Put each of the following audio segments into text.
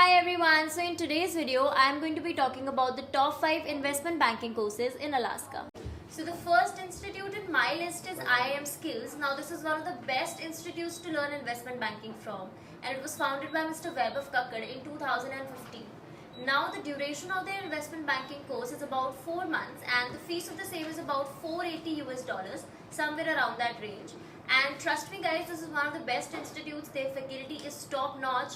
Hi everyone, so in today's video I am going to be talking about the top 5 investment banking courses in Alaska. So the first institute in my list is IIM Skills. Now this is one of the best institutes to learn investment banking from, and it was founded by Mr. Webb of Kakkad in 2015. Now the duration of their investment banking course is about 4 months and the fees of the same is about $480, somewhere around that range. And trust me guys, this is one of the best institutes. Their faculty is top notch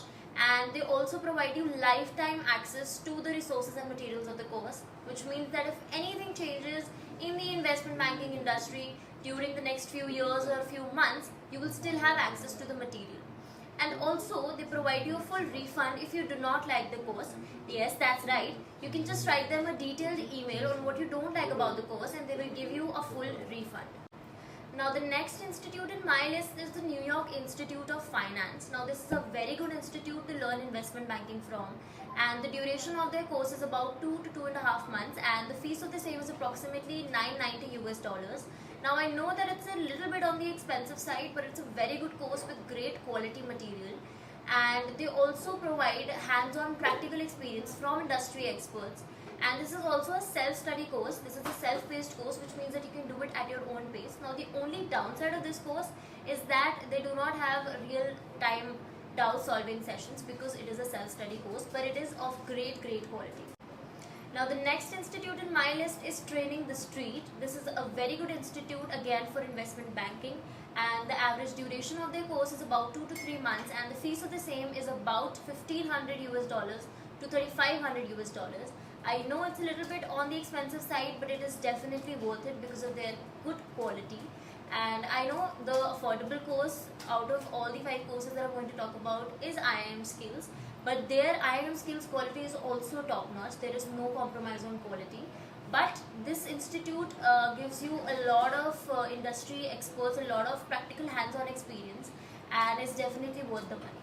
and they also provide you lifetime access to the resources and materials of the course, which means that if anything changes in the investment banking industry during the next few years or a few months, you will still have access to the material. And also they provide you a full refund if you do not like the course. Yes, that's right. You can just write them a detailed email on what you don't like about the course and they will give you a full refund. Now the next institute in my list is the New York Institute of Finance. Now this is a very good institute to learn investment banking from, and the duration of their course is about 2 to 2.5 months and the fees of the same is approximately $990. Now I know that it's a little bit on the expensive side, but it's a very good course with great quality material, and they also provide hands-on practical experience from industry experts. And this is also a self-study course. This is a self-paced course, which means that you can do it at your own pace. Now the only downside of this course is that they do not have real-time doubt solving sessions because it is a self-study course, but it is of great quality. Now the next institute in my list is Training the Street. This is a very good institute again for investment banking, and the average duration of their course is about 2 to 3 months and the fees of the same is about $1,500 to $3,500. I know it's a little bit on the expensive side, but it is definitely worth it because of their good quality. And I know the affordable course out of all the 5 courses that I'm going to talk about is IIM Skills, but their IIM Skills quality is also top notch. There is no compromise on quality. But this institute gives you a lot of industry experts, a lot of practical hands-on experience, and is definitely worth the money.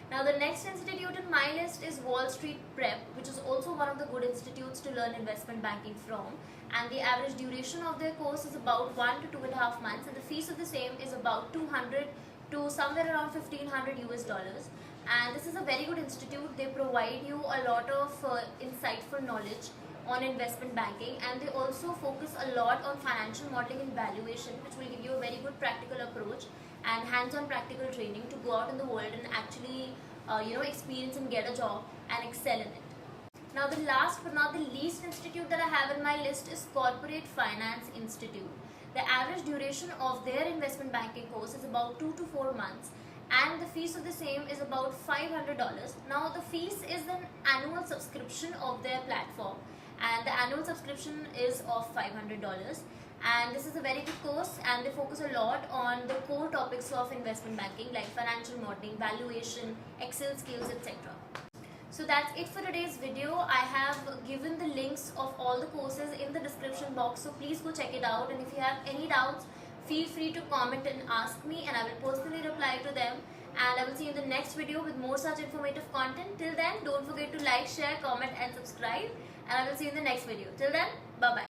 Now the next institute in my list is Wall Street Prep, which is also one of the good institutes to learn investment banking from, and the average duration of their course is about 1 to 2.5 months and the fees of the same is about $200 to somewhere around $1,500. And this is a very good institute. They provide you a lot of insightful knowledge on investment banking, and they also focus a lot on financial modeling and valuation, which will give you a very good practical approach and hands-on practical training to go out in the world and actually experience and get a job and excel in it. Now the last but not the least institute that I have in my list is Corporate Finance Institute. The average duration of their investment banking course is about 2 to 4 months and the fees of the same is about $500. Now the fees is an annual subscription of their platform, and the annual subscription is of $500. And this is a very good course and they focus a lot on the core topics of investment banking like financial modeling, valuation, Excel skills, etc. So that's it for today's video. I have given the links of all the courses in the description box, so please go check it out, and if you have any doubts, feel free to comment and ask me and I will personally reply to them. And I will see you in the next video with more such informative content. Till then, don't forget to like, share, comment and subscribe, and I will see you in the next video. Till then, bye bye.